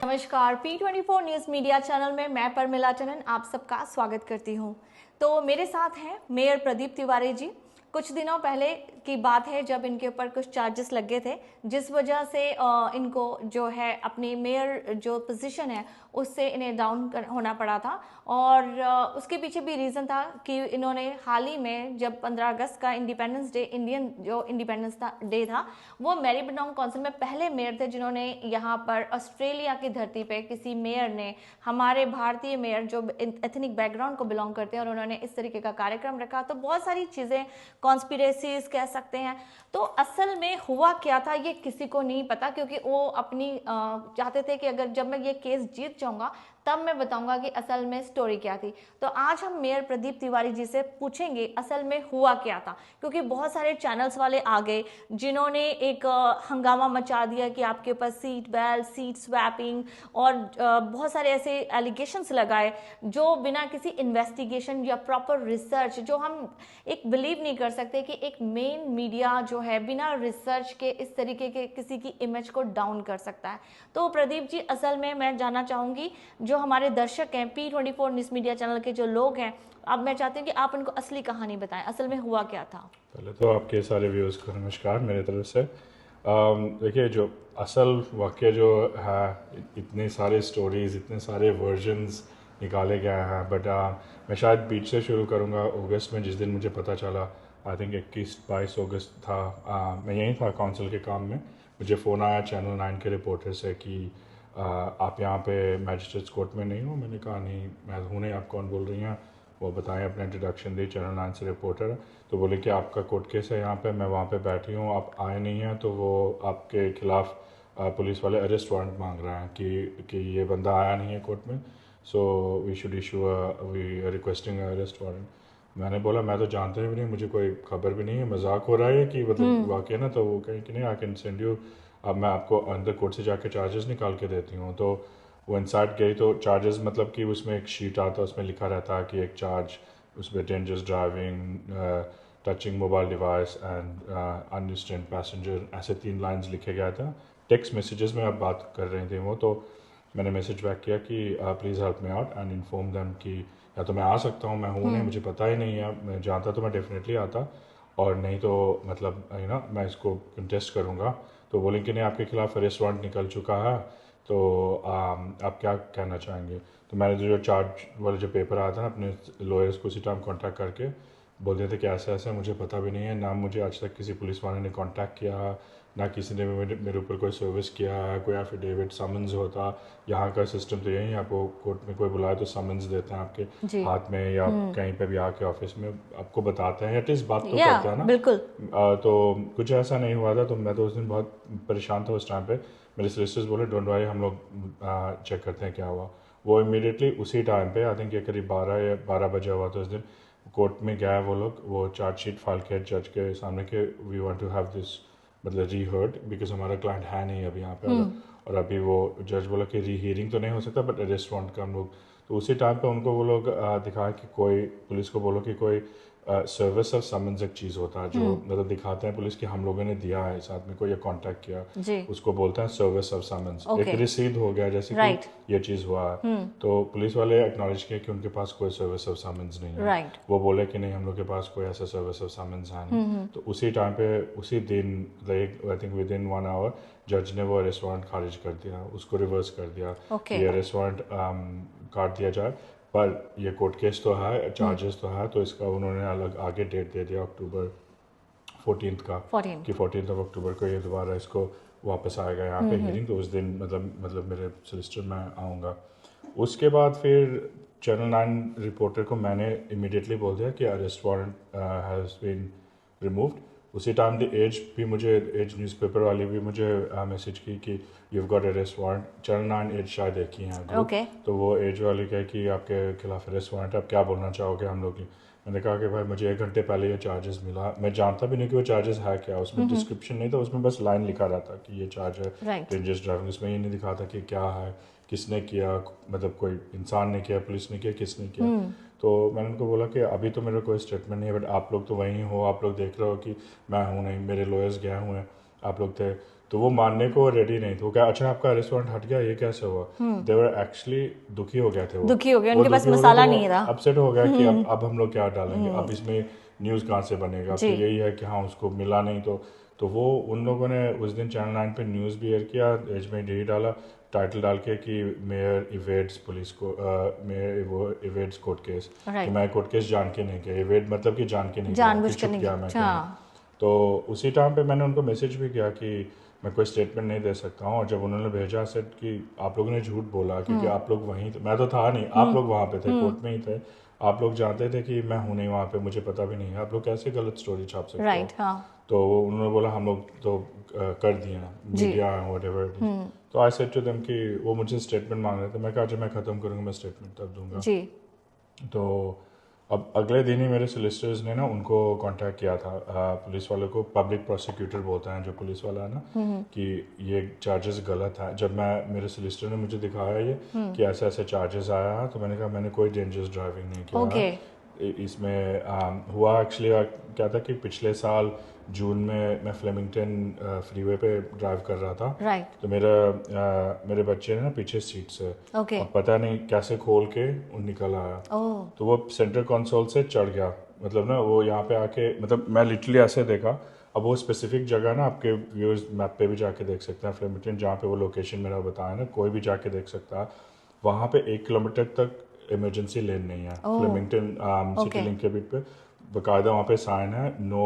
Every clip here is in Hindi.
नमस्कार, P24 न्यूज़ मीडिया चैनल में मैं परमिला टंडन आप सबका स्वागत करती हूं। तो मेरे साथ हैं मेयर प्रदीप तिवारी जी। कुछ दिनों पहले की बात है जब इनके ऊपर कुछ चार्जेस लगे थे, जिस वजह से इनको जो है अपनी मेयर जो पोजीशन है उससे इन्हें डाउन होना पड़ा था। और उसके पीछे भी रीज़न था कि इन्होंने हाल ही में जब 15 अगस्त का इंडिपेंडेंस डे, इंडियन जो इंडिपेंडेंस डे था, वो मैरीबनांग काउंसिल में पहले मेयर थे जिन्होंने यहाँ पर ऑस्ट्रेलिया की धरती पे किसी मेयर ने, हमारे भारतीय मेयर जो एथनिक बैकग्राउंड को बिलोंग करते हैं, और उन्होंने इस तरीके का कार्यक्रम रखा। तो बहुत सारी चीज़ें कॉन्स्पिरेसीज कह सकते हैं। तो असल में हुआ क्या था ये किसी को नहीं पता, क्योंकि वो अपनी चाहते थे कि अगर जब मैं ये केस जीत जाऊंगा तब मैं बताऊंगा कि असल में स्टोरी क्या थी। तो आज हम मेयर प्रदीप तिवारी जी से पूछेंगे असल में हुआ क्या था, क्योंकि बहुत सारे चैनल्स वाले आ गए जिन्होंने एक हंगामा मचा दिया कि आपके ऊपर सीट बेल्ट, सीट स्वैपिंग और बहुत सारे ऐसे एलिगेशंस लगाए जो बिना किसी इन्वेस्टिगेशन या प्रॉपर रिसर्च, जो हम एक बिलीव नहीं कर सकते कि एक मेन मीडिया जो है बिना रिसर्च के इस तरीके के किसी की इमेज को डाउन कर सकता है। तो प्रदीप जी, असल में मैं जानना चाहूँगी, जो हमारे दर्शक हैं P24 न्यूज़ मीडिया चैनल के जो लोग हैं, अब मैं चाहती हूँ कि आप उनको असली कहानी बताएं, असल में हुआ क्या था। पहले तो आपके सारे व्यूअर्स को नमस्कार मेरे तरफ से। देखिए, जो असल वाक़या जो है, इतने सारे स्टोरीज़, इतने सारे वर्जन्स निकाले गए हैं, बट मैं शायद बीच से शुरू करूँगा। अगस्त में जिस दिन मुझे पता चला, आई थिंक 21-22 अगस्त था, मैं यहीं था काउंसिल के काम में। मुझे फ़ोन आया चैनल 9 के रिपोर्टर से कि आप यहाँ पे मैजिस्ट्रेट्स कोर्ट में नहीं हो। मैंने कहा नहीं, मैं हूँ नहीं। आप कौन बोल रही हैं? वो बताएं, अपना इंट्रोडक्शन दी। चैनल 9 से रिपोर्टर। तो बोले कि आपका कोर्ट केस है यहाँ पे, मैं वहाँ पे बैठी हूँ, आप आए नहीं हैं, तो वो आपके खिलाफ पुलिस वाले अरेस्ट वारंट मांग रहे हैं कि ये बंदा आया नहीं है कोर्ट में, so we should issue we requesting arrest warrant. मैंने बोला मैं तो जानते भी नहीं, मुझे कोई खबर भी नहीं है, मजाक हो रहा है कि मतलब वाकई ना। तो वो कहीं कि नहीं, आई कैन सेंड यू, अब मैं आपको अंदर कोर्ट से जाके चार्जेस निकाल के देती हूँ। तो वो इनसाइड गई तो चार्जेस, मतलब कि उसमें एक शीट आता है, उसमें लिखा रहता है कि एक चार्ज, उसमें dangerous driving, touching mobile device and unrestrained passenger, ऐसे 3 लाइंस लिखे गया था। टेक्स्ट मैसेजेस में आप बात कर रहे थे वो। तो मैंने मैसेज बैक किया कि please help me out and inform them कि या तो मैं आ सकता हूँ, मैं हूँ नहीं, मुझे पता ही नहीं है। मैं जानता तो मैं डेफिनेटली आता, और नहीं तो मतलब ना मैं इसको कंटेस्ट करूँगा। तो बोलें कि नहीं, आपके खिलाफ अरेस्ट वारंट निकल चुका है, तो आप क्या कहना चाहेंगे। तो मैंने जो चार्ज वाला जो पेपर आया था ना, अपने लॉयर्स को उसी टाइम कांटेक्ट करके बोल दिया था कि ऐसा ऐसा मुझे पता भी नहीं है, ना मुझे आज तक किसी पुलिस वाले ने कांटेक्ट किया, ना किसी ने मेरे ऊपर कोई सर्विस किया है, कोई एफिडेविट समन्स होता। यहाँ का सिस्टम तो यही है, आपको कोर्ट में कोई बुलाए तो समन्स देते हैं आपके हाथ में, या कहीं पे भी आके ऑफिस में आपको बताते हैं, एटलीस्ट बात तो करते हैं ना। बिल्कुल। तो कुछ ऐसा नहीं हुआ था। तो मैं तो उस दिन बहुत परेशान था उस टाइम पे। मेरे सोलिसिटर्स बोले डोंट वरी, हम लोग चेक करते हैं क्या हुआ। वो इमीडिएटली उसी टाइम पे, आई थिंक ये करीब 12 या 12 बजे हुआ था उस दिन, कोर्ट में गया वो लोग, वो चार्जशीट फाइल किया जज के सामने के we want to have this, मतलब री हर्ड, बिकॉज हमारा क्लाइंट है नहीं अभी यहाँ पे। और अभी वो जज बोला कि री हियरिंग तो नहीं हो सकता, बट अरेस्ट वारंट का हम लोग। तो उसी टाइम पे उनको वो लोग दिखाया कि कोई, पुलिस को बोलो कि कोई सर्विस ऑफ समन्स एक चीज़ होता है, जो मतलब दिखाते हैं पुलिस कि हम लोगों ने दिया है इस आदमी को, या कांटेक्ट किया, उसको बोलते हैं सर्विस ऑफ समन्स। एक रिसीद हो गया जैसे कि ये चीज़ हुआ है। तो पुलिस वाले एक्नॉलेज किया कि उनके पास कोई सर्विस ऑफ समन्स नहीं है। वो बोले कि नहीं, हम लोग के पास कोई ऐसा सर्विस ऑफ समन्स है नहीं। तो उसी टाइम पे, उसी दिन, like I think within 1 hour, जज ने वो अरेस्ट वारंट खारिज कर दिया, उसको रिवर्स कर दिया कि अरेस्ट वारंट काट दिया जाए। पर ये कोर्ट केस तो है, चार्जेस तो है, तो इसका उन्होंने अलग आगे डेट दे दिया, अक्टूबर 14 का, कि 14 अक्टूबर को ये दोबारा इसको वापस आएगा यहाँ पे हियरिंग। तो उस दिन मतलब मेरे सोलिसिटर मैं आऊँगा। उसके बाद फिर चैनल 9 रिपोर्टर को मैंने इमीडिएटली बोल दिया कि arrest warrant has been removed. उसी टाइम द एज भी मुझे, एज न्यूज़पेपर वाली भी मुझे मैसेज की कि you got arrest warrant. Channel 9 एज शायद देखी हैं ग्रुप। तो वो एज वाली कहे कि आपके खिलाफ अरेस्ट वारंट है, आप क्या बोलना चाहोगे हम लोग की। मैंने कहा कि भाई मुझे 1 घंटे पहले ये चार्जेस मिला, मैं जानता भी नहीं कि वो चार्जेस है क्या। उसमें डिस्क्रिप्शन नहीं था, उसमें बस लाइन लिखा रहता कि ये चार्ज है डेंजरस ड्राइविंग। उसमें ये नहीं दिखाता कि क्या है, किसने किया, मतलब कोई इंसान ने किया, पुलिस ने किया, किसने किया। तो मैंने उनको बोला कि अभी तो मेरा कोई स्टेटमेंट नहीं है, बट आप लोग तो वहीं हो, आप लोग देख रहे हो कि मैं हूँ नहीं, मेरे लॉयर्स गए हुए हैं। आप लोग थे, तो वो मानने को रेडी नहीं थे। वो क्या अच्छा आपका अरेस्ट वारंट हट गया, ये कैसे हुआ? दे वर एक्चुअली दुखी हो गए थे। वो दुखी हो गए, वो उनके पास दुखी हो गए मसाला तो नहीं था। अपसेट हो गया कि अब हम लोग क्या डालेंगे, अब इसमें न्यूज़ कहाँ से बनेगा। जी। फिर यही है कि हाँ उसको मिला नहीं, तो वो उन लोगों ने उस दिन चैनल 9 पे न्यूज़ भी एयर किया, एज में यही डाला टाइटल डाल के कि मेयर इवेड्स पुलिस को, मेयर वो इवेड्स कोर्ट केस, कि राइट, मैं कोर्ट केस जान के नहीं किया। इवेड मतलब कि जान के नहीं किया, कि जानबूझ कर छुप नहीं गया मैं किया। कहीं। हाँ, तो उसी टाइम पे मैंने उनको मैसेज भी किया कि मैं कोई स्टेटमेंट नहीं दे सकता हूँ। और जब उन्होंने भेजा सेट कि आप लोगों ने झूठ बोला क्योंकि आप लोग वहीं थे, मैं तो था नहीं, आप लोग वहाँ पे थे, कोर्ट में ही थे, आप लोग जानते थे कि मैं हूँ नहीं वहाँ पे, मुझे पता भी नहीं है, आप लोग कैसे गलत स्टोरी छाप सकते हो। राइट, हाँ, तो उन्होंने बोला हम लोग तो कर दिए जी, मीडिया व्हाटएवर। तो आई सेड टू देम कि वो मुझे स्टेटमेंट मांग रहे थे, मैं कहा जब मैं ख़त्म करूँगा मैं स्टेटमेंट तब दूंगा। जी, तो अब अगले दिन ही मेरे सोलिसिटर्स ने ना उनको कांटेक्ट किया था, पुलिस वालों को, पब्लिक प्रोसिक्यूटर बोलते हैं जो पुलिस वाला है ना, कि ये चार्जेस गलत है। जब मैं मेरे सोलिसिटर ने मुझे दिखाया ये कि ऐसे ऐसे चार्जेस आया है, तो मैंने कहा मैंने कोई डेंजरस ड्राइविंग नहीं किया ओके, है। इसमें हुआ एक्चुअली क्या था कि पिछले साल जून में मैं फ्लेमिंगटन फ्रीवे पे ड्राइव कर रहा था, राइट, तो मेरे बच्चे ने ना पीछे सीट से, ओके, और पता नहीं कैसे खोल के वो निकल आया। ओह, तो वो सेंटर कंसोल से चढ़ गया, मतलब ना वो यहाँ पे आके, मतलब मैं लिटरली ऐसे देखा। अब वो स्पेसिफिक जगह ना आपके व्यूअर्स मैप पे भी जाके देख सकते हैं, फ्लेमिंगटन जहाँ पे वो लोकेशन मेरा बताया ना, कोई भी जाके देख सकता है। वहाँ पे 1 किलोमीटर तक इमरजेंसी लेन नहीं है। फ्लेमिंगटन सिटी ओके, लिंक के बीच पे बकायदा वहाँ पे साइन है, नो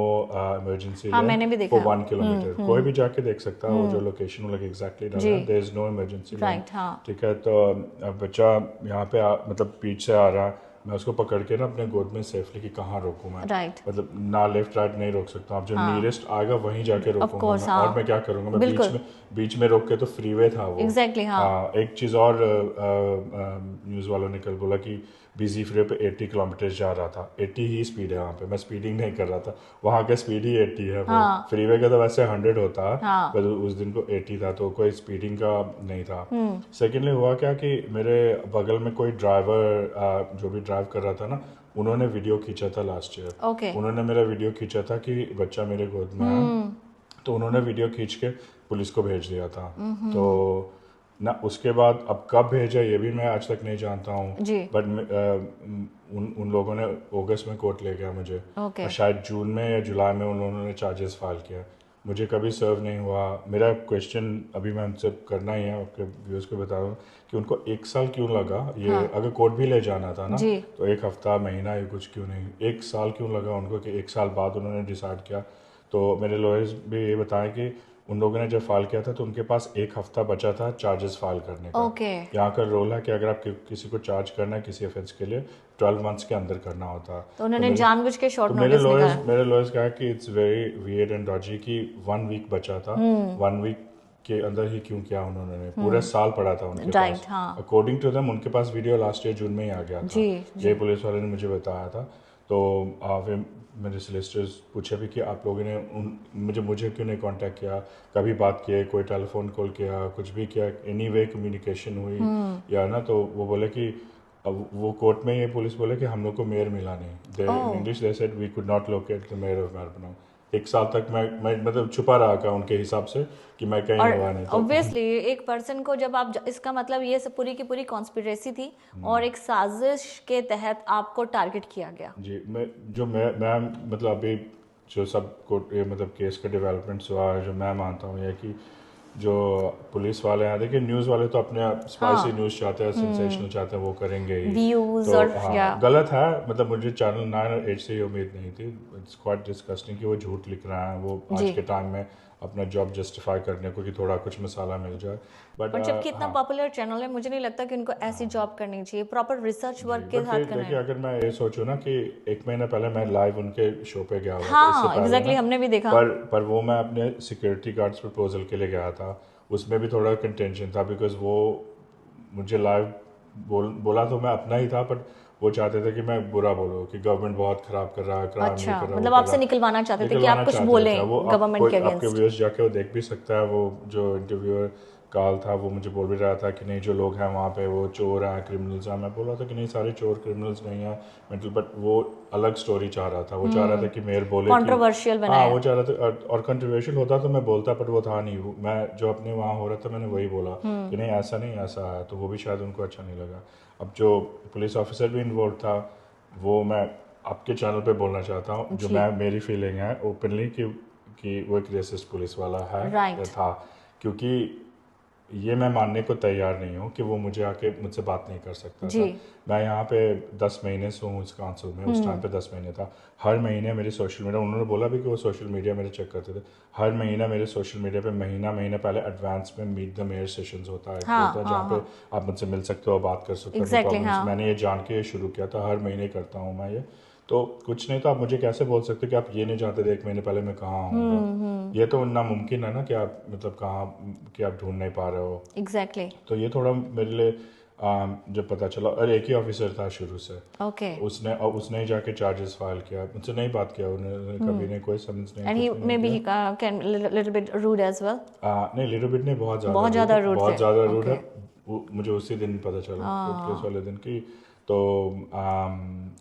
इमरजेंसी हाँ, लेन मैंने भी देखा फॉर है। 1 किलोमीटर। कोई भी जाके देख सकता है, वो जो लोकेशन वो लोग एग्जैक्टली डाला जी, है, there is no emergency lane. Right, हाँ, ठीक है, तो अब बच्चा यहाँ पे मतलब पीठ से आ रहा है, मैं उसको पकड़ के ना अपने गोद में सेफली कि कहाँ रोकूँ मैं, राइट, मतलब ना लेफ्ट राइट नहीं रोक सकता, अब जो हाँ, नियरेस्ट आएगा वहीं जाके ऑफ रोकूंगा कोर्स, मैं। और हाँ, मैं क्या करूँगा, मैं बिल्कुल, बीच में रोक के, तो फ्रीवे था वो। एग्जैक्टली, हाँ, एक चीज़ और न्यूज़ वालों ने कल बोला कि बिजी फ्रीवे पे 80 किलोमीटर जा रहा था, 80 ही स्पीड है वहाँ पे, मैं स्पीडिंग नहीं कर रहा था, वहाँ का स्पीड ही 80 है। वो हाँ, फ्रीवे का तो वैसे 100 होता है, हाँ, पर उस दिन को 80 था, तो कोई स्पीडिंग का नहीं था। सेकेंडली हुआ क्या कि मेरे बगल में कोई ड्राइवर जो भी ड्राइव कर रहा था ना, उन्होंने वीडियो खींचा था लास्ट ईयर, ओके, उन्होंने मेरा वीडियो खींचा था कि बच्चा मेरे गोद में है, तो उन्होंने वीडियो खींच के पुलिस को भेज दिया था। तो ना उसके बाद अब कब भेजा ये भी मैं आज तक नहीं जानता हूँ, जी, बट उन लोगों ने अगस्त में कोर्ट ले गया मुझे, ओके, और शायद जून में या जुलाई में उन्होंने चार्जेस फाइल किया, मुझे कभी सर्व नहीं हुआ। मेरा क्वेश्चन अभी मैं उनसे करना ही है, आपके व्यूअर्स को बता दूँ कि उनको 1 साल क्यों लगा ये, हाँ, अगर कोर्ट भी ले जाना था ना, जी, तो 1 हफ्ता महीना ये कुछ क्यों नहीं, 1 साल क्यों लगा उनको कि 1 साल बाद उन्होंने डिसाइड किया। तो मेरे लॉयर्स भी ये बताएं कि उन लोगों ने जब फाइल किया था तो उनके पास 1 हफ्ता बचा था चार्जेस फाइल करने का। ओके, यहाँ का रूल है कि अगर आप किसी को चार्ज करना है किसी ऑफेंस के लिए, 12 मंथ्स के अंदर करना होता है। तो उन्होंने जानबूझ के शॉर्ट तो नोटिस निकाला। मेरे लॉयर्स कहा कि it's very weird and Doge कि 1 वीक बचा था, 1 वीक के अंदर ही क्यों किया उन्होंने, पूरा साल पड़ा था उनके राइट, पास। हाँ, अकॉर्डिंग टू देम उनके पास वीडियो लास्ट ईयर जून में ही आ गया था, जी, ये पुलिस वाले ने मुझे बताया था। तो फिर मेरे सोलिसिटर्स पूछे भी कि आप लोगों ने मुझे क्यों नहीं कांटेक्ट किया, कभी बात किए, कोई टेलीफोन कॉल किया, कुछ भी किया, एनी वे कम्युनिकेशन हुई या ना। तो वो बोले कि अब वो कोर्ट में ये पुलिस बोले कि हम लोग को मेयर मिला नहीं, they in English they said we could not locate the mayor of Melbourne. 1 साल तक मैं मतलब छुपा रहा था उनके हिसाब से कि मैं कहीं हुआ नहीं। तो ऑब्वियसली एक पर्सन को जब आप इसका मतलब ये सब पूरी की पूरी कॉन्स्पिरेसी थी और एक साजिश के तहत आपको टारगेट किया गया। जी, मैं मतलब अभी जो सब को मतलब केस का डेवलपमेंट्स हुआ है, जो मैं मानता हूँ ये कि जो पुलिस वाले हैं, देखिए न्यूज़ वाले तो अपने स्पाइसी न्यूज़ चाहते हैं, सेंसेशनल चाहते हैं, वो करेंगे ही। व्यूज तो और या हाँ गलत है, मतलब मुझे चैनल 9 और 8 से ये उम्मीद नहीं थी। इट्स क्वाइट डिस्गस्टिंग कि वो झूठ लिख रहे हैं, वो आज जी, के टाइम में अपना जॉब जस्टिफाई करने को कि थोड़ा कुछ मसाला मिल जाए। बट और जबकि इतना पॉपुलर चैनल है, मुझे नहीं लगता कि उनको ऐसी जॉब करनी चाहिए, प्रॉपर रिसर्च वर्क के बट साथ फिर करना देखिए है। अगर मैं ये सोचूं ना कि 1 महीना पहले मैं लाइव उनके शो पे गया हुआ था, इससे हाँ, पहले एग्जैक्टली, ना, हमने भी देखा। पर वो मैं अपने सिक्योरिटी गार्ड्स प्रपोजल के लिए गया था, उसमें भी थोड़ा कंटेंशन था, बिकॉज वो मुझे लाइव बोला तो मैं अपना ही था, बट वो चाहते थे कि मैं बुरा बोलूँ कि गवर्नमेंट बहुत खराब कर रहा है, क्राइम नहीं अच्छा, कर रहा, मतलब वो कर आपसे रहा, निकलवाना चाहते थे कि निकलवाना आप कुछ चाहते थे। बोलें वो गवर्नमेंट कोई के आपके अगेंस्ट। व्यूअर्स जाके वो देख भी सकता है, वो जो इंटरव्यूअर काल था वो मुझे बोल भी रहा था कि नहीं जो लोग हैं वहाँ पे वो चोर हैं, क्रिमिनल्स हैं। मैं बोल रहा था कि नहीं सारे चोर क्रिमिनल्स नहीं हैं मेंटल, बट वो अलग स्टोरी चाह रहा था। वो चाह रहा था कि मेयर बोले कि कंट्रोवर्शियल हाँ, बनाया। वो चाह रहा था और कंट्रोवर्शियल होता तो मैं बोलता, पर वो था नहीं। मैं जो अपने वहाँ हो रहा था मैंने वही बोला कि नहीं ऐसा नहीं, ऐसा है। तो वो भी शायद उनको अच्छा नहीं लगा। अब जो पुलिस ऑफिसर भी इन्वॉल्व था वो मैं आपके चैनल पे बोलना चाहता हूँ, जो जी। मैं मेरी फीलिंग है ओपनली कि वो एक रेसिस्ट पुलिस वाला है या राइट। था। क्योंकि ये मैं मानने को तैयार नहीं हूँ कि वो मुझे आके मुझसे बात नहीं कर सकता जी। था। मैं यहाँ पे 10 महीने से हूँ इस काउंसिल में, उस टाइम पे 10 महीने था। हर महीने मेरी सोशल मीडिया, उन्होंने बोला भी कि वो सोशल मीडिया मेरे चेक करते थे। हर महीना मेरे सोशल मीडिया पे महीना पहले एडवांस में मीट द मेयर सेशंस होता है, हाँ होता है हाँ जहाँ पे हाँ, आप मुझसे मिल सकते हो, बात कर सकते हो, नो एग्जैक्टली प्रॉब्लम्स। हाँ। मैंने ये जान के ये शुरू किया था, हर महीने करता हूँ मैं ये। तो कुछ नहीं तो आप मुझे कैसे बोल सकते कि आप ये नहीं जानते थे 1 महीने पहले मैं कहाँ आऊँगा। ये तो नामुमकिन है ना कि आप मतलब कहाँ कि आप ढूंढ नहीं पा रहे हो। एग्जैक्टली। तो ये थोड़ा मेरे लिए जब पता चला, और एक ही ऑफिसर था शुरू से, ओके। उसने ही जाके चार्जेस फाइल किया, मुझसे नहीं बात किया उन्होंने, कभी नहीं कोई समन्स नहीं, एंड ही कुछ भी मे नहीं बी किया। Can little bit rude as well. नहीं लिटिल बिट नहीं, बहुत ज़्यादा बहुत रूड ज़्यादा है, रूड थे। बहुत ज़्यादा रूड है। ओके। मुझे उसी दिन पता चला, कोर्ट केस हाँ। वाले दिन की। तो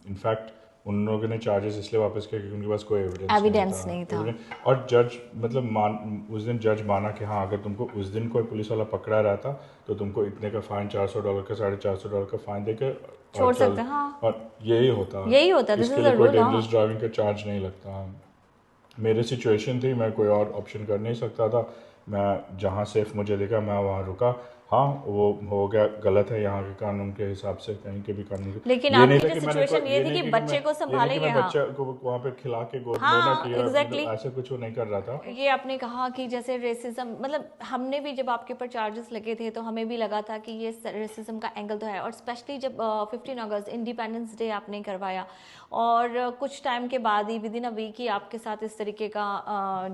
इनफैक्ट उन लोगों ने चार्जेस इसलिए वापस किया क्योंकि उनके पास कोई एविडेंस नहीं था। और जज मतलब उस दिन जज माना कि हाँ अगर तुमको उस दिन कोई पुलिस वाला पकड़ा रहा था तो तुमको इतने का फाइन, $400 का, $450 का फाइन देकर छोड़ और चल। सकते हैं, हाँ। और यही होता, यही होता, दिस इसके इज लिए अ कोई रूल। हाँ। डेंजरस ड्राइविंग का चार्ज नहीं लगता। मेरी सिचुएशन थी, मैं कोई और ऑप्शन कर नहीं सकता था। मैं जहाँ सेफ मुझे दिखा मैं वहाँ रुका। हाँ वो हो गया, गलत है यहाँ के कानून के हिसाब से, कहीं के भी कानून के। लेकिन ये नहीं आपकी था जो कि सिचुएशन ये ये थी नहीं कि कि मैं बच्चे को ये नहीं कि संभालेंगे। मैं हाँ बच्चे को वहाँ पे खिला के गोद में ना हाँ, किया, एग्जैक्टली। मतलब ऐसे कुछ वो नहीं कर रहा था। ये आपने कहा कि जैसे रेसिज्म, मतलब हमने भी जब आपके ऊपर चार्जेस लगे थे तो हमें भी लगा था कि ये रेसिज्म का एंगल तो है। और स्पेशली जब 15 अगस्त इंडिपेंडेंस डे आपने करवाया और कुछ टाइम के बाद ही विद इन अ वीक ही आपके साथ इस तरीके का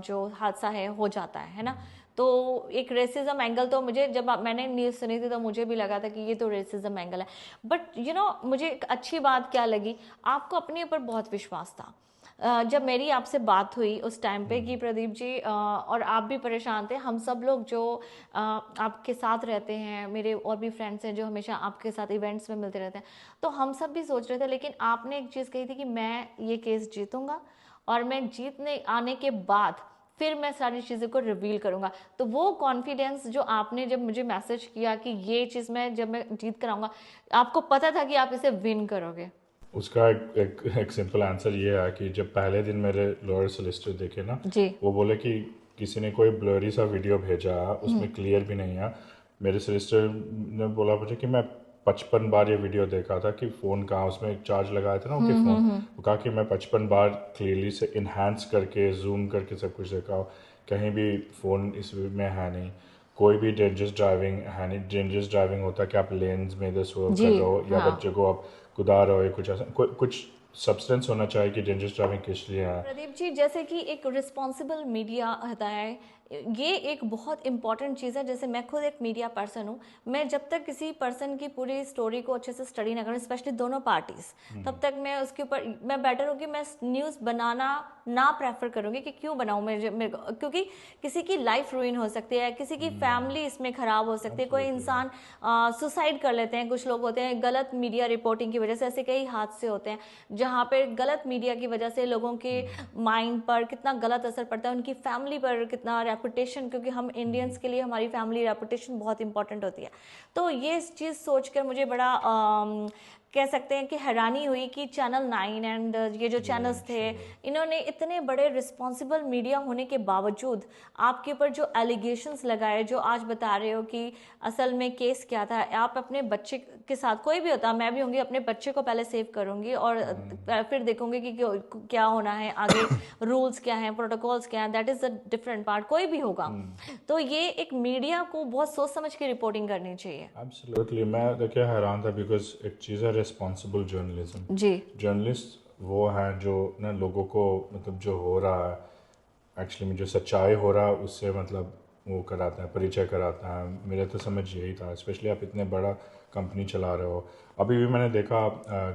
जो हादसा है हो जाता है ना। तो एक रेसिज्म एंगल तो मुझे जब मैंने न्यूज़ सुनी थी तो मुझे भी लगा था कि ये तो रेसिज्म एंगल है। बट मुझे एक अच्छी बात क्या लगी, आपको अपने ऊपर बहुत विश्वास था। जब मेरी आपसे बात हुई उस टाइम पे कि प्रदीप जी और आप भी परेशान थे, हम सब लोग जो आपके साथ रहते हैं, मेरे और भी फ्रेंड्स हैं जो हमेशा आपके साथ इवेंट्स में मिलते रहते हैं, तो हम सब भी सोच रहे थे। लेकिन आपने एक चीज़ कही थी कि मैं ये केस जीतूंगा और मैं जीतने आने के बाद फिर मैं सारी चीज़ों को रिवील करूंगा। तो वो कॉन्फिडेंस जो आपने जब मुझे मैसेज किया कि ये चीज़ जब मैं जीत कर आऊँगा, आपको पता था कि आप इसे विन करोगे। उसका एक सिंपल आंसर ये है कि जब पहले दिन मेरे लॉयर सोलिसिटर देखे ना, जी। वो बोले कि किसी ने कोई ब्लरी सा वीडियो भेजा है, उसमें क्लियर भी नहीं है। मेरे सोलिसिटर ने बोला मुझे कि मैं 55 बार ये वीडियो देखा था कि फ़ोन कहाँ, उसमें एक चार्ज लगाया था ना उनके फ़ोन। वो कहा कि मैं 55 बार क्लियरली से इन्हांस करके जूम करके सब कुछ देखा, कहीं भी फ़ोन इसमें है नहीं। कोई भी डेंजरस ड्राइविंग है नहीं। डेंजरस ड्राइविंग होता है कि आप लेन्स में इधर स्werve जी। कर रहे हो या हाँ। बच्चे को आप कुदा रहे हो या कुछ ऐसा, कुछ सब्सटेंस होना चाहिए कि डेंजरस ड्राइविंग किस लिए है। प्रदीप जी, जैसे कि एक रिस्पॉन्सिबल मीडिया होता है, ये एक बहुत इंपॉर्टेंट चीज़ है। जैसे मैं खुद एक मीडिया पर्सन हूँ, मैं जब तक किसी पर्सन की पूरी स्टोरी को अच्छे से स्टडी ना करूँ, स्पेशली दोनों पार्टीज, तब तक मैं उसके ऊपर मैं बेटर हूँ कि मैं न्यूज़ बनाना ना प्रेफर करूँगी। कि क्यों बनाऊँ क्योंकि किसी की लाइफ रुइन हो सकती है, किसी की फैमिली इसमें ख़राब हो सकती है, कोई इंसान सुसाइड कर लेते हैं, कुछ लोग होते हैं गलत मीडिया रिपोर्टिंग की वजह से। ऐसे कई हादसे होते हैं जहाँ पे गलत मीडिया की वजह से लोगों के माइंड पर कितना गलत असर पड़ता है, उनकी फैमिली पर कितना, रेपुटेशन, क्योंकि हम इंडियंस के लिए हमारी फैमिली रेपुटेशन बहुत इंपॉर्टेंट होती है। तो ये चीज़ सोचकर मुझे बड़ा कह सकते हैं कि हैरानी हुई कि चैनल 9 एंड ये जो चैनल्स थे, इन्होंने इतने बड़े रिस्पॉन्सिबल मीडिया होने के बावजूद आपके ऊपर जो एलिगेशंस लगाए, जो आज बता रहे हो कि असल में केस क्या था। आप अपने बच्चे के साथ, कोई भी होता, मैं भी होंगी, अपने बच्चे को पहले सेव करूंगी और फिर देखूंगी कि क्या होना है आगे, रूल्स क्या हैं, प्रोटोकॉल्स क्या हैं, that is the different part. कोई भी होगा तो ये एक मीडिया को बहुत सोच समझ के रिपोर्टिंग करनी चाहिए। एब्सोल्युटली। मैं देखिए हैरान था बिकॉज एक चीज़ है रिस्पॉन्सिबल जर्नलिज्म। जी। जर्नलिस्ट वो हैं जो ना लोगों को मतलब जो हो रहा है एक्चुअली में, जो सच्चाई हो रहा है उससे मतलब वो कराता है, परिचय कराता है। मेरा तो समझ यही था, स्पेशली आप इतने बड़ा कंपनी चला रहे हो। अभी भी मैंने देखा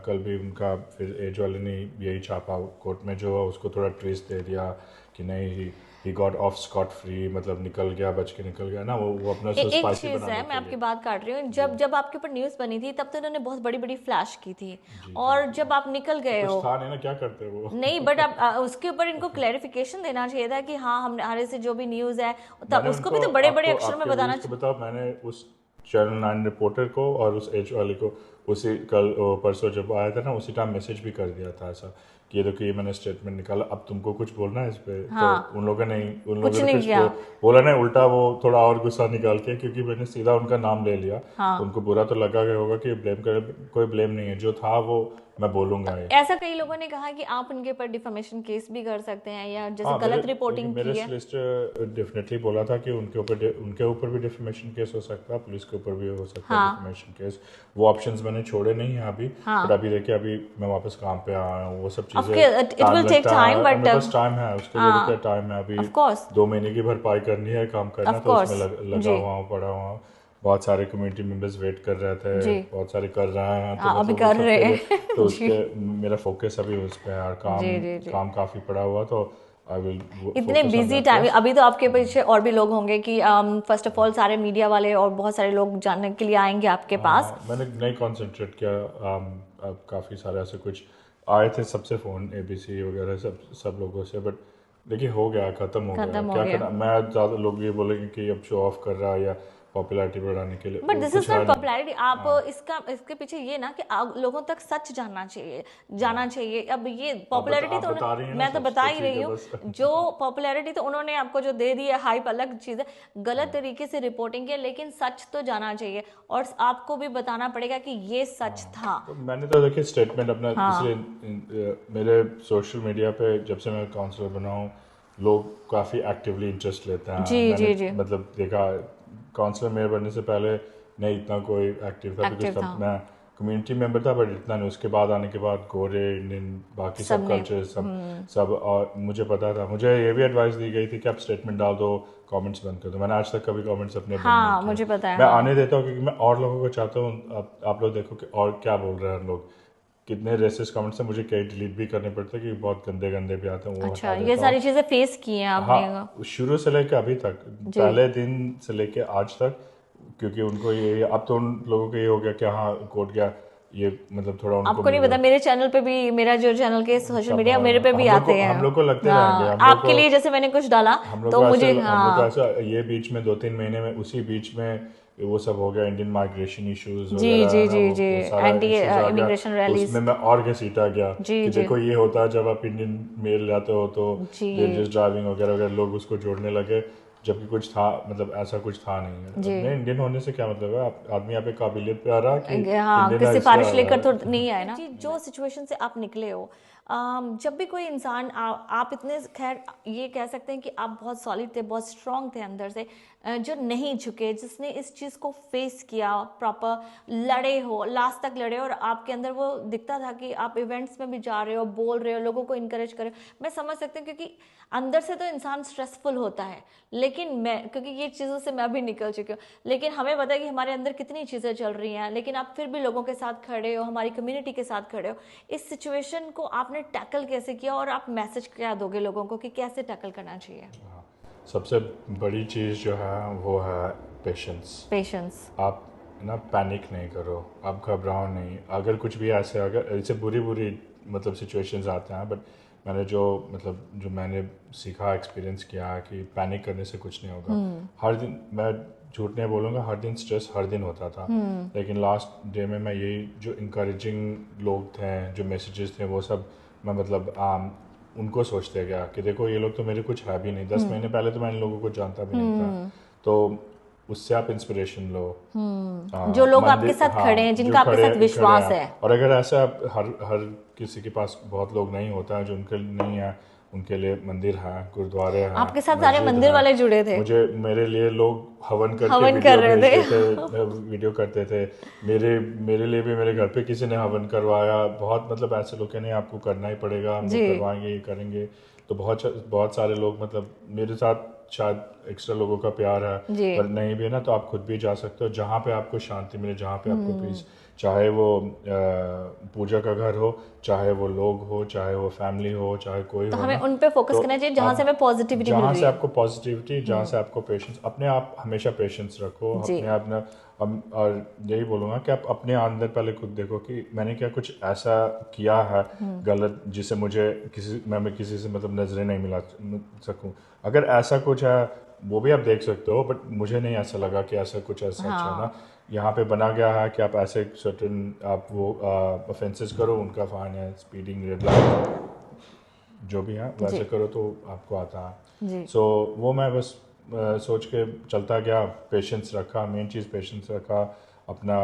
कल भी उनका फिर एज वाले ने यही छापा, कोर्ट में जो है उसको थोड़ा ट्विस्ट दे दिया कि नहीं he got off scot free, मतलब निकल गया, बच के निकल गया ना, वो अपना एक स्पाइसी चीज बनाने है, के मैं आपकी लिए। बात काट रही हूँ, जब आपके ऊपर न्यूज़ बनी थी तब तो इन्होंने बहुत बड़ी बड़ी फ्लैश की थी, जी और जी। जब आप निकल गए कुछ हो, था नहीं ना, क्या करते वो। नहीं बट आप उसके ऊपर इनको क्लैरिफिकेशन देना चाहिए था कि हाँ हमारे से जो भी न्यूज़ है तब मैंने उसको भी उनको, तो बड़े बड़े आपको अक्षरों में आपके बताना व्यूज को बताओ, मैंने उस चैनल 9 रिपोर्टर को और उस एच वाले को उसी कल परसों जब आया था ना, उसी टाइम मैसेज भी कर दिया था ऐसा कि ये देखो ये मैंने स्टेटमेंट निकाला, अब तुमको कुछ बोलना है इस पे। तो हाँ उन कुछ लोगों ने नहीं कुछ किया। बोला नहीं, उल्टा वो थोड़ा और गुस्सा निकाल के, क्योंकि मैंने सीधा उनका नाम ले लिया, तो हाँ उनको बुरा तो लगा गया होगा कि ब्लेम कर, कोई ब्लेम नहीं है, जो था वो मैं तो बोलूंगा ये। ऐसा कई लोगों ने कहा कि आप उनके ऊपर डिफेमेशन केस भी कर सकते हैं, या जैसे हाँ, गलत रिपोर्टिंग मेरे की है। सोलिसिटर डेफिनेटली बोला था कि उनके ऊपर भी डिफेमेशन केस हो सकता है, पुलिस के ऊपर भी हो सकता है हाँ डिफेमेशन केस। वो ऑप्शंस मैंने छोड़े नहीं हैं अभी, बट हाँ अभी देखिए, अभी मैं वापस काम पे आया हूँ, वो सब चीज़ें okay, it time will take लगता टाइम है, बट मेरे पास टाइम है उसके लिए, देखिए हाँ टाइम है अभी, ऑफ कोर्स 2 महीने की भरपाई करनी है, काम करना, ऑफ तो उसमें कोर्स लगा जी हुआ हूँ, पड़ा हुआ हूँ। बहुत सारे कम्युनिटी मेंबर्स वेट कर रहे थे, जी बहुत सारे कर रहे हैं, तो हाँ अभी मतलब वो कर सब रहे के लिए, हैं तो जी उसके मेरा फोकस अभी उस पे है, और जी जी जी। काम काफ़ी पड़ा हुआ, तो आई विल इतने focus on busy that time, first. अभी तो आपके पीछे और भी लोग होंगे कि फर्स्ट ऑफ ऑल सारे मीडिया वाले और बहुत सारे लोग जानने के लिए आएंगे आपके पास। हाँ, मैंने नहीं कंसंट्रेट किया, अब काफ़ी सारे ऐसे कुछ आए थे, सबसे फ़ोन एबीसी वगैरह सब लोगों से, बट देखिए हो गया, ख़त्म हो गया, खत्म हो क्या गया। करना। मैं ज़्यादा लोग ये बोलेंगे कि अब शो ऑफ कर रहा है या पॉपुलैरिटी बढ़ाने के लिए, बट वो दिस इज कुछ नॉट है नहीं। पॉपुलैरिटी, आप हाँ, इसके पीछे ये ना कि आप लोगों तक सच जानना चाहिए, जाना चाहिए। अब ये पॉपुलैरिटी आप तो बता रही हैं ना मैं तो सच, बता तो ही ठीक रही है हूँ, बस। जो पॉपुलैरिटी तो उन्होंने आपको जो दे दी है हाइप, अलग चीज़ है, गलत तरीके से रिपोर्टिंग है, लेकिन सच तो जाना चाहिए और आपको भी बताना पड़ेगा कि ये सच था। तो मैंने तो देखिए स्टेटमेंट अपना, इसलिए हाँ मेरे सोशल मीडिया पे जब से मैं काउंसलर बना हूँ, लोग काफ़ी एक्टिवली इंटरेस्ट लेते जी हैं, मैंने जी जी मतलब देखा, काउंसलर मेरे बनने से पहले नहीं इतना कोई एक्टिव था, बिकॉज एक्टिव था तब मैं कम्युनिटी मेंबर था, बट इतना नहीं। उसके बाद आने के बाद गोरे, इंडियन, बाकी सब सबने। कल्चर, सब, और मुझे पता था, मुझे ये भी एडवाइस दी गई थी कि आप स्टेटमेंट डाल दो, कमेंट्स बंद कर दो। मैंने आज तक कभी कमेंट्स अपने बंद नहीं हाँ किए। मुझे पता है मैं हाँ। आने देता हूँ, क्योंकि मैं और लोगों को चाहता हूँ, आप लोग देखो कि और क्या बोल रहे हैं लोग, कितने रेसिस्ट कमेंट्स हैं, मुझे कई डिलीट भी करने पड़ते हैं, क्योंकि बहुत गंदे गंदे भी आते हैं, वो अच्छा हटा ये देता हूँ। सारी चीज़ें फेस की हैं आपने। हाँ, शुरू से लेके अभी तक, जी पहले दिन से लेके आज तक, क्योंकि उनको ये, अब तो उन लोगों को ये हो गया कि हाँ कोर्ट गया, ये मतलब थोड़ा उनको आपको नहीं मिल पता, गया। मेरे चैनल पे भी, मेरा जो चैनल के सोशल सब मीडिया मेरे पे भी आते हैं। हम लोग को लगते रहेंगे, हाँ आपके लिए जैसे मैंने कुछ डाला तो मुझे हम लोग को हाँ ऐसा, ये बीच में 2-3 महीने में, उसी बीच में वो सब हो गया, इंडियन माइग्रेशन इश्यूज जी वगैरह जी है ना, जी जी वो सारा एंटी इश्यूज आ गया, इमिग्रेशन तो रैलीज। उसमें मैं और घसीटा गया जी कि जी देखो ये होता है जब आप इंडियन मेल लाते हो, तो जी डेंजरस ड्राइविंग वगैरह वगैरह, लोग उसको जोड़ने लगे, जबकि कुछ था, मतलब ऐसा कुछ था नहीं है। जी अपने इंडियन होने से क्या मतलब है, आदमी यहाँ पे काबिलियत पे आ रहा है कि हाँ इंडियन कि इससे आ सिफारिश रहा लेकर तो है। नहीं आए ना जी, जो सिचुएशन से आप निकले हो। जब भी कोई इंसान आप इतने, खैर ये कह सकते हैं कि आप बहुत सॉलिड थे, बहुत स्ट्रांग थे अंदर से, जो नहीं झुके, जिसने इस चीज़ को फेस किया, प्रॉपर लड़े हो, लास्ट तक लड़े, और आपके अंदर वो दिखता था कि आप इवेंट्स में भी जा रहे हो, बोल रहे हो, लोगों को इनकरेज कर रहे हो। मैं समझ सकती हूँ क्योंकि अंदर से तो इंसान स्ट्रेसफुल होता है, लेकिन मैं, क्योंकि ये चीज़ों से मैं भी निकल चुकी हूँ, लेकिन हमें पता है कि हमारे अंदर कितनी चीज़ें चल रही हैं, लेकिन आप फिर भी लोगों के साथ खड़े हो, हमारी कम्युनिटी के साथ खड़े हो। इस सिचुएशन को आपने टैकल कैसे किया, और आप मैसेज क्या दोगे लोगों को कि कैसे टैकल करना चाहिए? सबसे बड़ी चीज़ जो है वो है पेशेंस। पेशेंस। आप ना पैनिक नहीं करो, आप घबराओ नहीं, अगर कुछ भी ऐसे, अगर ऐसे बुरी बुरी मतलब सिचुएशंस आते हैं, बट मैंने जो मैंने सीखा, एक्सपीरियंस किया है कि पैनिक करने से कुछ नहीं होगा। हर दिन, मैं झूठ नहीं बोलूँगा, हर दिन स्ट्रेस हर दिन होता था, लेकिन लास्ट डे में मैं यही, जो इंकरेजिंग लोग थे, जो मैसेजेस थे, वो सब मैं मतलब उनको सोचते गया कि देखो ये लोग तो मेरे कुछ है भी नहीं, 10 महीने पहले तो मैं इन लोगों को जानता भी नहीं था, तो उससे आप इंस्पिरेशन लो। जो लोग आपके मंदिर, साथ खड़े हैं, जो जिनका आपके साथ विश्वास खड़े है। हैं। और अगर ऐसा आप हर किसी के पास बहुत लोग नहीं होता है, जो उनके नहीं है, उनके लिए मंदिर है, गुरुद्वारे हैं, आपके साथ सारे मस्जिद मंदिर है। वाले जुड़े थे, मेरे लिए लोग हवन करके हवन कर वीडियो रहे भेजते थे थे, वीडियो करते थे। मेरे लिए भी मेरे घर पे किसी ने हवन करवाया, बहुत मतलब ऐसे लोग नहीं, आपको करना ही पड़ेगा, हम जी लोग करवाएंगे, ये करेंगे। तो बहुत बहुत सारे लोग, मतलब मेरे साथ शायद एक्स्ट्रा लोगों का प्यार है, जी। पर नहीं भी है ना तो आप खुद भी जा सकते हो जहाँ पे आपको शांति मिले, जहाँ पे आपको पीस, चाहे वो पूजा का घर हो, चाहे वो लोग हो, चाहे वो फैमिली हो, चाहे कोई तो हो हमें ना, उन पे फोकस तो करना चाहिए जहाँ आप से हमें पॉजिटिविटी मिल जहाँ रही से है। आपको पॉजिटिविटी, जहाँ से आपको पेशेंस, अपने आप हमेशा पेशेंस रखो जी। अपने आप ना। और यही बोलूँगा कि आप अपने अंदर पहले खुद देखो कि मैंने क्या कुछ ऐसा किया है गलत जिससे मुझे मैं किसी से मतलब नजरें नहीं मिला सकूं। अगर ऐसा कुछ है वो भी आप देख सकते हो, बट मुझे नहीं ऐसा लगा कि ऐसा कुछ ऐसा अच्छा है ना। यहाँ पे बना गया है कि आप ऐसे सर्टेन आप वो ऑफेंसेस करो, उनका फाइन है, स्पीडिंग, रेड लाइट, जो भी है जी। वैसे करो तो आपको आता है। जी। सो वो मैं बस सोच के चलता गया, पेशेंस रखा, मेन चीज़ पेशेंस रखा अपना।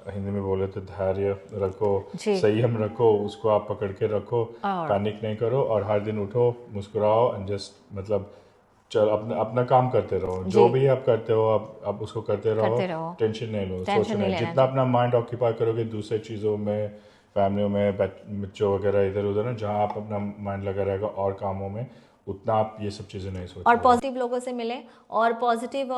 हिंदी में बोले तो धैर्य रखो, जी। संयम रखो, उसको आप पकड़ के रखो, और पैनिक नहीं करो, और हर दिन उठो, मुस्कुराओ एंड जस्ट मतलब चल अपना अपना काम करते रहो, जो जी। भी आप करते हो आप उसको करते रहो, करते रहो, टेंशन नहीं लो, टेंशन सोचो नहीं नहीं। लेना जितना चाहिए। अपना माइंड ऑक्यूपाई करोगे दूसरे चीज़ों में, फैमिलियों में, बच्चों वगैरह इधर उधर ना, जहाँ आप अपना माइंड लगा रहेगा और कामों में, उतना आप ये सब चीज़ें नहीं और सोचोगे। पॉजिटिव लोगों से मिलें और पॉजिटिव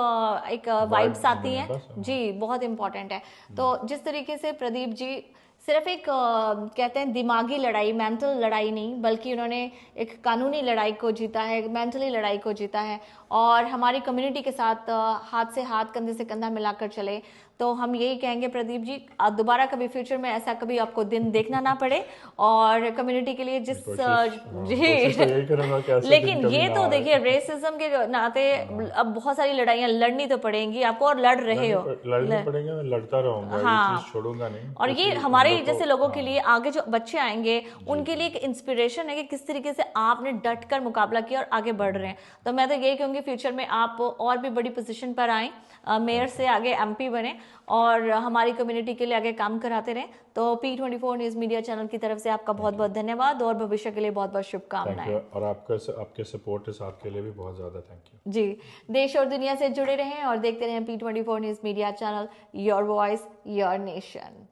एक वाइब्स वाइब आती बने हैं। बस। जी, बहुत इम्पॉर्टेंट है। तो जिस तरीके से प्रदीप जी सिर्फ एक कहते हैं दिमागी लड़ाई, मेंटल लड़ाई नहीं, बल्कि उन्होंने एक कानूनी लड़ाई को जीता है, मेंटली लड़ाई को जीता है, और हमारी कम्युनिटी के साथ हाथ से हाथ, कंधे से कंधा मिलाकर चले। तो हम यही कहेंगे प्रदीप जी, दोबारा कभी फ्यूचर में ऐसा कभी आपको दिन देखना ना पड़े, और कम्युनिटी के लिए जिस कोशिश तो जी यही करूँगा कि ऐसा दिन लेकिन कभी ये ना तो आए। देखिए रेसिज्म के नाते अब बहुत सारी लड़ाइयाँ लड़नी तो पड़ेंगी आपको, और लड़ रहे हो। लड़नी पड़ेंगे, मैं लड़ता रहूँगा, ये चीज़ हाँ, छोड़ूंगा नहीं, और ये क्योंकि हम हमारे लोग को। जैसे लोगों के हाँ लिए आगे जो बच्चे आएंगे उनके लिए एक इंस्पिरेशन है कि किस तरीके से आपने डट कर मुकाबला किया और आगे बढ़ रहे हैं। तो मैं तो यही कहूँगी फ्यूचर में आप और भी बड़ी पोजीशन पर आएँ, मेयर से आगे एमपी बने, और हमारी कम्युनिटी के लिए आगे काम कराते रहें। तो P24 न्यूज़ मीडिया चैनल की तरफ से आपका बहुत बहुत धन्यवाद, और भविष्य के लिए बहुत बहुत थैंक शुभकामनाएं। यू, और आपके सपोर्ट है साथ के लिए भी बहुत ज़्यादा थैंक यू। जी, देश और दुनिया से जुड़े रहें और देखते रहें P24 news media channel, your voice your nation.